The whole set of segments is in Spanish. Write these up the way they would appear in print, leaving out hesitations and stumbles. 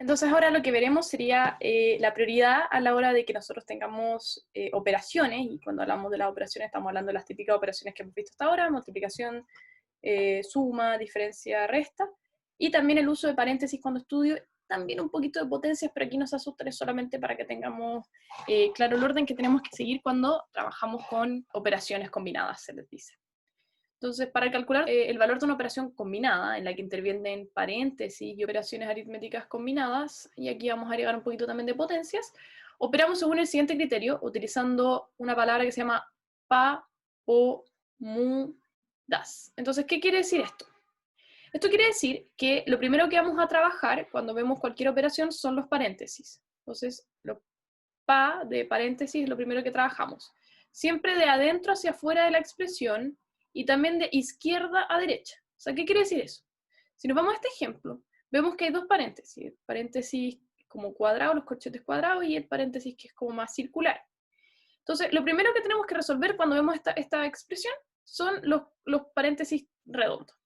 Entonces ahora lo que veremos sería la prioridad a la hora de que nosotros tengamos operaciones, y cuando hablamos de las operaciones estamos hablando de las típicas operaciones que hemos visto hasta ahora: multiplicación, suma, diferencia, resta, y también el uso de paréntesis cuando estudio, también un poquito de potencias, pero aquí no se asustan, es solamente para que tengamos claro el orden que tenemos que seguir cuando trabajamos con operaciones combinadas, se les dice. Entonces, para calcular el valor de una operación combinada, en la que intervienen paréntesis y operaciones aritméticas combinadas, y aquí vamos a agregar un poquito también de potencias, operamos según el siguiente criterio, utilizando una palabra que se llama pa, po, mu, das. Entonces, ¿qué quiere decir esto? Esto quiere decir que lo primero que vamos a trabajar cuando vemos cualquier operación son los paréntesis. Entonces, lo pa de paréntesis es lo primero que trabajamos. Siempre de adentro hacia afuera de la expresión, y también de izquierda a derecha. O sea, ¿qué quiere decir eso? Si nos vamos a este ejemplo, vemos que hay dos paréntesis: el paréntesis como cuadrado, los corchetes cuadrados, y el paréntesis que es como más circular. Entonces, lo primero que tenemos que resolver cuando vemos esta expresión son los paréntesis redondos.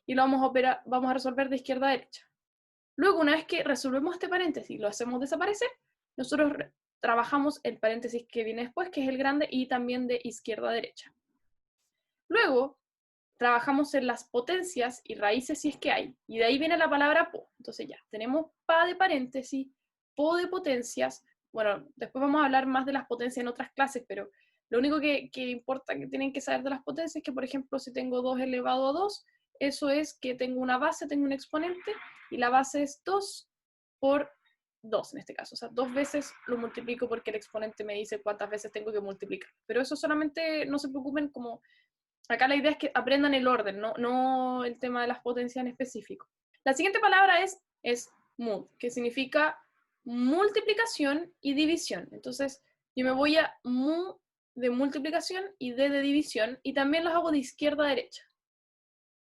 Y lo vamos a resolver de izquierda a derecha. Luego, una vez que resolvemos este paréntesis y lo hacemos desaparecer, nosotros trabajamos el paréntesis que viene después, que es el grande, y también de izquierda a derecha. Luego, trabajamos en las potencias y raíces si es que hay, y de ahí viene la palabra po. Entonces ya, tenemos pa de paréntesis, po de potencias. Bueno, después vamos a hablar más de las potencias en otras clases, pero lo único que importa que tienen que saber de las potencias es que, por ejemplo, si tengo 2 elevado a 2, eso es que tengo una base, tengo un exponente, y la base es 2 por 2 en este caso. O sea, 2 veces lo multiplico porque el exponente me dice cuántas veces tengo que multiplicar. Pero eso solamente, no se preocupen, como acá la idea es que aprendan el orden, no el tema de las potencias en específico. La siguiente palabra es mul, que significa multiplicación y división. Entonces, yo me voy a mu de multiplicación y d de división, y también los hago de izquierda a derecha.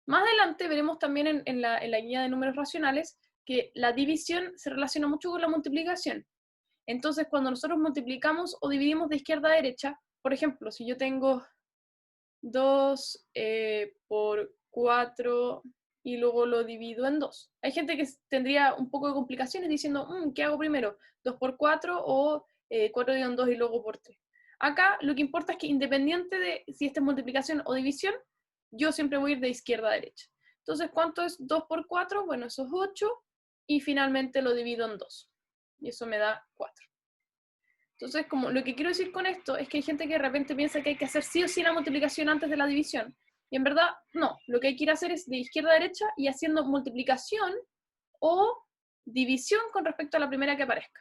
Más adelante veremos también en la guía de números racionales que la división se relaciona mucho con la multiplicación. Entonces, cuando nosotros multiplicamos o dividimos de izquierda a derecha, por ejemplo, si yo tengo 2 por 4 y luego lo divido en 2. Hay gente que tendría un poco de complicaciones diciendo, ¿qué hago primero? ¿2 por 4 o 4 dividido en 2 y luego por 3? Acá lo que importa es que, independiente de si esta es multiplicación o división, yo siempre voy a ir de izquierda a derecha. Entonces, ¿cuánto es 2 por 4? Bueno, eso es 8, y finalmente lo divido en 2. Y eso me da 4. Entonces, como lo que quiero decir con esto es que hay gente que de repente piensa que hay que hacer sí o sí la multiplicación antes de la división. Y en verdad, no. Lo que hay que ir a hacer es de izquierda a derecha y haciendo multiplicación o división con respecto a la primera que aparezca.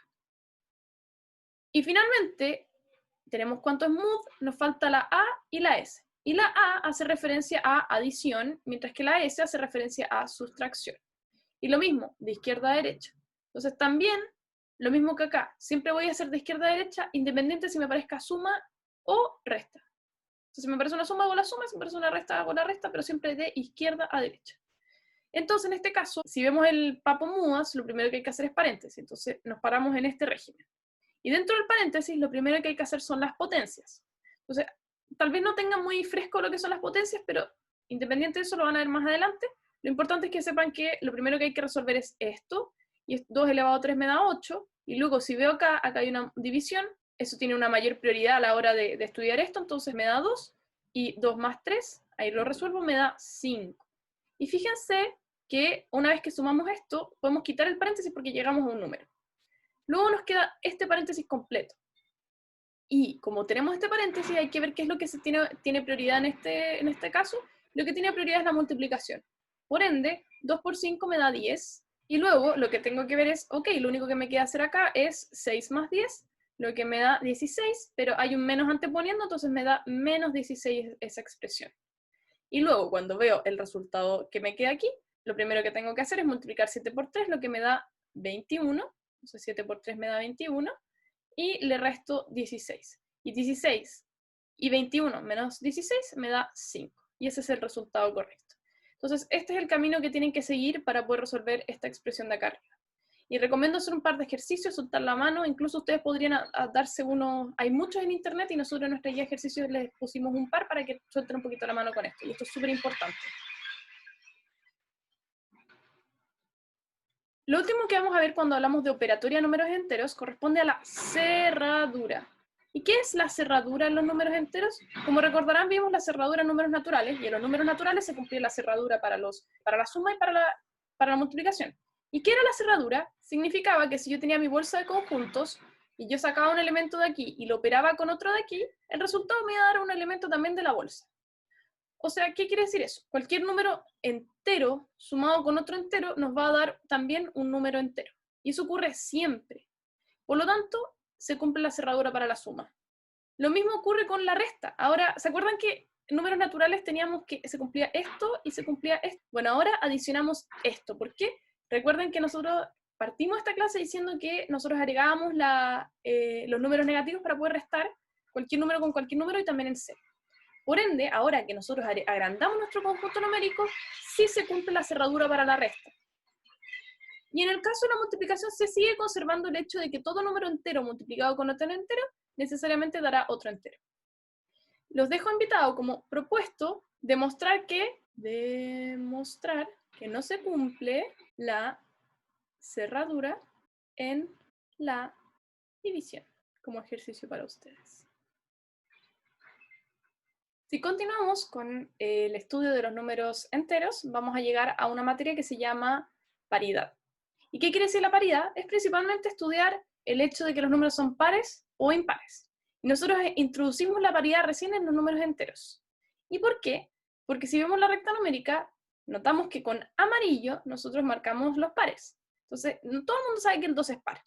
Y finalmente, tenemos cuánto es mud, nos falta la A y la S. Y la A hace referencia a adición, mientras que la S hace referencia a sustracción. Y lo mismo, de izquierda a derecha. Entonces también, lo mismo que acá, siempre voy a hacer de izquierda a derecha, independiente si me parezca suma o resta. Entonces, si me parece una suma, hago la suma; si me parece una resta, hago la resta, pero siempre de izquierda a derecha. Entonces, en este caso, si vemos el papo mudas, lo primero que hay que hacer es paréntesis. Entonces, nos paramos en este régimen. Y dentro del paréntesis, lo primero que hay que hacer son las potencias. Entonces, tal vez no tengan muy fresco lo que son las potencias, pero independiente de eso, lo van a ver más adelante. Lo importante es que sepan que lo primero que hay que resolver es esto, y 2 elevado a 3 me da 8, y luego si veo acá hay una división, eso tiene una mayor prioridad a la hora de estudiar esto, entonces me da 2, y 2 más 3, ahí lo resuelvo, me da 5. Y fíjense que una vez que sumamos esto, podemos quitar el paréntesis porque llegamos a un número. Luego nos queda este paréntesis completo. Y como tenemos este paréntesis, hay que ver qué es lo que tiene prioridad en este caso. Lo que tiene prioridad es la multiplicación. Por ende, 2 por 5 me da 10. Y luego lo que tengo que ver es, ok, lo único que me queda hacer acá es 6 más 10, lo que me da 16, pero hay un menos anteponiendo, entonces me da menos 16 esa expresión. Y luego, cuando veo el resultado que me queda aquí, lo primero que tengo que hacer es multiplicar 7 por 3, lo que me da 21. Entonces 7 por 3 me da 21. Y le resto 16. Y 16 y 21 menos 16 me da 5. Y ese es el resultado correcto. Entonces, este es el camino que tienen que seguir para poder resolver esta expresión de acá arriba. Y recomiendo hacer un par de ejercicios, soltar la mano. Incluso ustedes podrían darse uno. Hay muchos en internet y nosotros en nuestra guía de ejercicios les pusimos un par para que suelten un poquito la mano con esto. Y esto es súper importante. Lo último que vamos a ver cuando hablamos de operatoria de números enteros corresponde a la cerradura. ¿Y qué es la cerradura en los números enteros? Como recordarán, vimos la cerradura en números naturales, y en los números naturales se cumplía la cerradura para la suma y para la multiplicación. ¿Y qué era la cerradura? Significaba que si yo tenía mi bolsa de conjuntos, y yo sacaba un elemento de aquí y lo operaba con otro de aquí, el resultado me iba a dar un elemento también de la bolsa. O sea, ¿qué quiere decir eso? Cualquier número entero sumado con otro entero nos va a dar también un número entero. Y eso ocurre siempre. Por lo tanto, se cumple la cerradura para la suma. Lo mismo ocurre con la resta. Ahora, ¿se acuerdan que en números naturales teníamos que se cumplía esto y se cumplía esto? Bueno, ahora adicionamos esto. ¿Por qué? Recuerden que nosotros partimos esta clase diciendo que nosotros agregábamos los números negativos para poder restar cualquier número con cualquier número y también el cero. Por ende, ahora que nosotros agrandamos nuestro conjunto numérico, sí se cumple la cerradura para la resta. Y en el caso de la multiplicación se sigue conservando el hecho de que todo número entero multiplicado con otro entero necesariamente dará otro entero. Los dejo invitados como propuesto demostrar que no se cumple la cerradura en la división, como ejercicio para ustedes. Si continuamos con el estudio de los números enteros, vamos a llegar a una materia que se llama paridad. ¿Y qué quiere decir la paridad? Es principalmente estudiar el hecho de que los números son pares o impares. Y nosotros introducimos la paridad recién en los números enteros. ¿Y por qué? Porque si vemos la recta numérica, notamos que con amarillo nosotros marcamos los pares. Entonces, todo el mundo sabe que el 2 es par.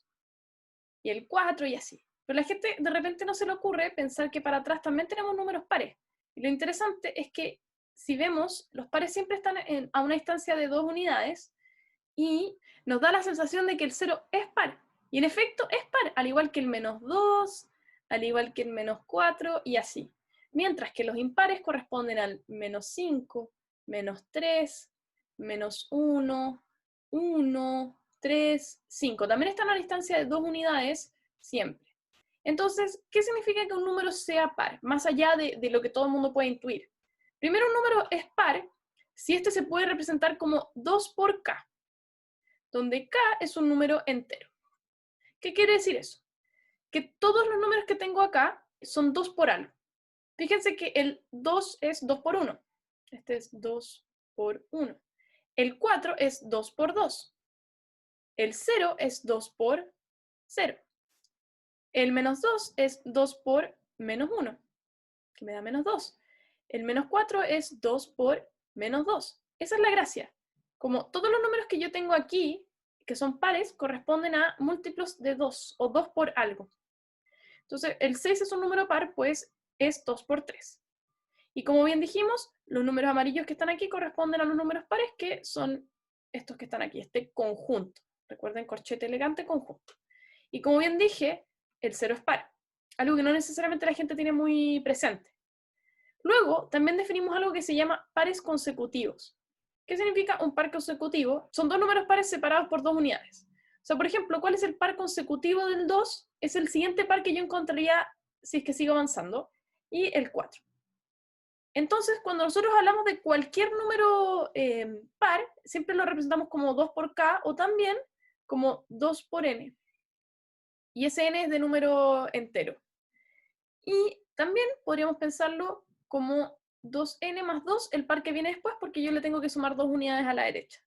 Y el 4 y así. Pero a la gente de repente no se le ocurre pensar que para atrás también tenemos números pares. Y lo interesante es que si vemos, los pares siempre están a una distancia de 2 unidades y nos da la sensación de que el 0 es par. Y en efecto es par, al igual que el -2, al igual que el -4 y así. Mientras que los impares corresponden al -5, -3, -1, 1, 3, 5. También están a la distancia de 2 unidades siempre. Entonces, ¿qué significa que un número sea par? Más allá de lo que todo el mundo puede intuir. Primero, un número es par si este se puede representar como 2 por k, donde k es un número entero. ¿Qué quiere decir eso? Que todos los números que tengo acá son 2 por algo. Fíjense que el 2 es 2 por 1. Este es 2 por 1. El 4 es 2 por 2. El 0 es 2 por 0. El -2 es 2 por -1, que me da -2. El -4 es 2 por -2. Esa es la gracia. Como todos los números que yo tengo aquí, que son pares, corresponden a múltiplos de 2, o 2 por algo. Entonces, el 6 es un número par, pues es 2 por 3. Y como bien dijimos, los números amarillos que están aquí corresponden a los números pares, que son estos que están aquí, este conjunto. Recuerden, corchete elegante, conjunto. Y como bien dije, el 0 es par, algo que no necesariamente la gente tiene muy presente. Luego, también definimos algo que se llama pares consecutivos. ¿Qué significa un par consecutivo? Son dos números pares separados por 2 unidades. O sea, por ejemplo, ¿cuál es el par consecutivo del 2? Es el siguiente par que yo encontraría si es que sigo avanzando, y el 4. Entonces, cuando nosotros hablamos de cualquier número par, siempre lo representamos como 2 por k o también como 2 por n. Y ese n es de número entero. Y también podríamos pensarlo como 2n más 2, el par que viene después, porque yo le tengo que sumar 2 unidades a la derecha,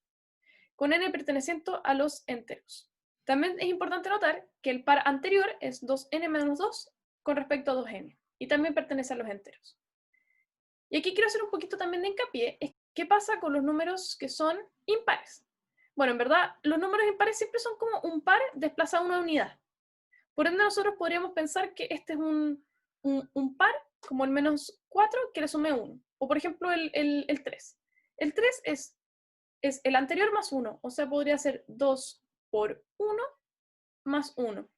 con n perteneciente a los enteros. También es importante notar que el par anterior es 2n menos 2 con respecto a 2n, y también pertenece a los enteros. Y aquí quiero hacer un poquito también de hincapié, es qué pasa con los números que son impares. Bueno, en verdad, los números impares siempre son como un par desplazado a una unidad. Por ende, nosotros podríamos pensar que este es un par, como el -4, que le sume 1. O por ejemplo, el 3. El 3 es el anterior más 1, o sea, podría ser 2 por 1 más 1.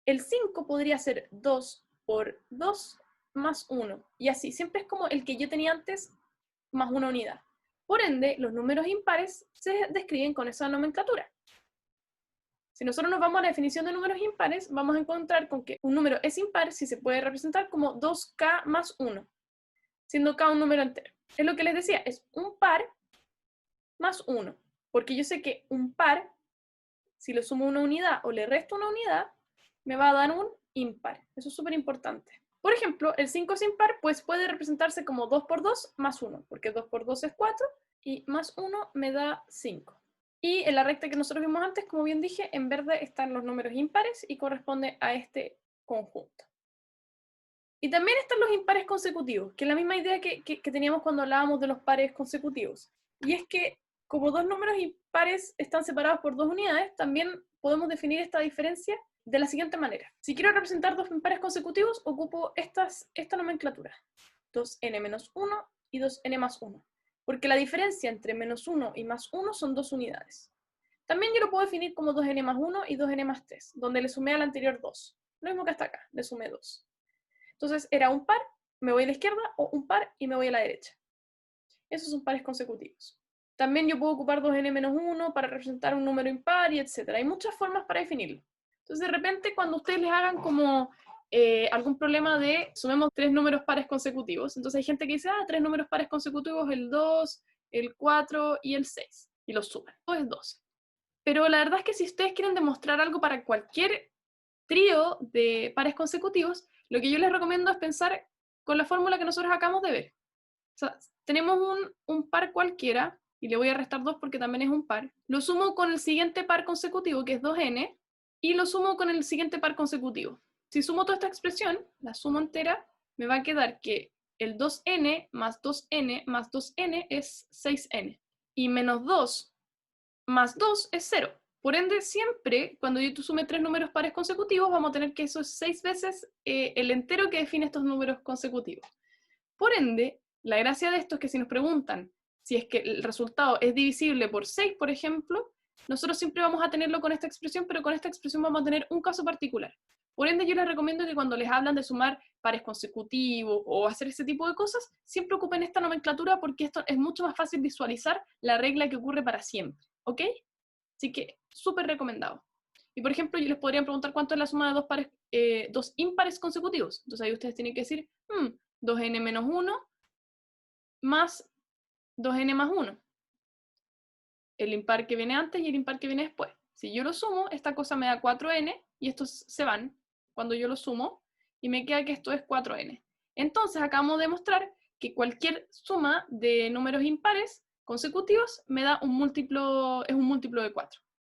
El 5 podría ser 2 por 2 más 1. Y así, siempre es como el que yo tenía antes más una unidad. Por ende, los números impares se describen con esa nomenclatura. Si nosotros nos vamos a la definición de números impares, vamos a encontrar con que un número es impar si se puede representar como 2k más 1, siendo k un número entero. Es lo que les decía, es un par más 1, porque yo sé que un par si le sumo una unidad o le resto una unidad, me va a dar un impar. Eso es súper importante. Por ejemplo, el 5 es impar, pues puede representarse como 2 por 2 más 1, porque 2 por 2 es 4, y más 1 me da 5. Y en la recta que nosotros vimos antes, como bien dije, en verde están los números impares y corresponde a este conjunto. Y también están los impares consecutivos, que es la misma idea que teníamos cuando hablábamos de los pares consecutivos. Y es que como dos números impares están separados por dos unidades, también podemos definir esta diferencia de la siguiente manera. Si quiero representar dos impares consecutivos, ocupo esta nomenclatura. 2n menos 1 y 2n más 1. Porque la diferencia entre menos 1 y más 1 son dos unidades. También yo lo puedo definir como 2n más 1 y 2n más 3, donde le sumé al anterior 2. Lo mismo que hasta acá, le sumé 2. Entonces era un par, me voy a la izquierda, o un par y me voy a la derecha. Esos son pares consecutivos. También yo puedo ocupar 2n menos 1 para representar un número impar y etc. Hay muchas formas para definirlo. Entonces de repente cuando ustedes les hagan como algún problema de sumemos tres números pares consecutivos, entonces hay gente que dice, tres números pares consecutivos, el 2, el 4 y el 6, y los suman. Todo es 12. Pero la verdad es que si ustedes quieren demostrar algo para cualquier trío de pares consecutivos, lo que yo les recomiendo es pensar con la fórmula que nosotros acabamos de ver. O sea, tenemos un par cualquiera, y le voy a restar 2 porque también es un par, lo sumo con el siguiente par consecutivo, que es 2n, y lo sumo con el siguiente par consecutivo. Si sumo toda esta expresión, la sumo entera, me va a quedar que el 2n más 2n más 2n es 6n, y menos 2 más 2 es 0. Por ende, siempre, cuando yo sume tres números pares consecutivos, vamos a tener que eso es 6 veces el entero que define estos números consecutivos. Por ende, la gracia de esto es que si nos preguntan si es que el resultado es divisible por 6, por ejemplo, nosotros siempre vamos a tenerlo con esta expresión, pero con esta expresión vamos a tener un caso particular. Por ende, yo les recomiendo que cuando les hablan de sumar pares consecutivos o hacer ese tipo de cosas, siempre ocupen esta nomenclatura porque esto es mucho más fácil visualizar la regla que ocurre para siempre, ¿ok? Así que, súper recomendado. Y por ejemplo, yo les podría preguntar cuánto es la suma de dos impares consecutivos. Entonces ahí ustedes tienen que decir, 2n menos 1 más 2n más 1. El impar que viene antes y el impar que viene después. Si yo lo sumo, esta cosa me da 4n y estos se van cuando yo lo sumo y me queda que esto es 4n. Entonces acabamos de demostrar que cualquier suma de números impares consecutivos me da un múltiplo, es un múltiplo de 4.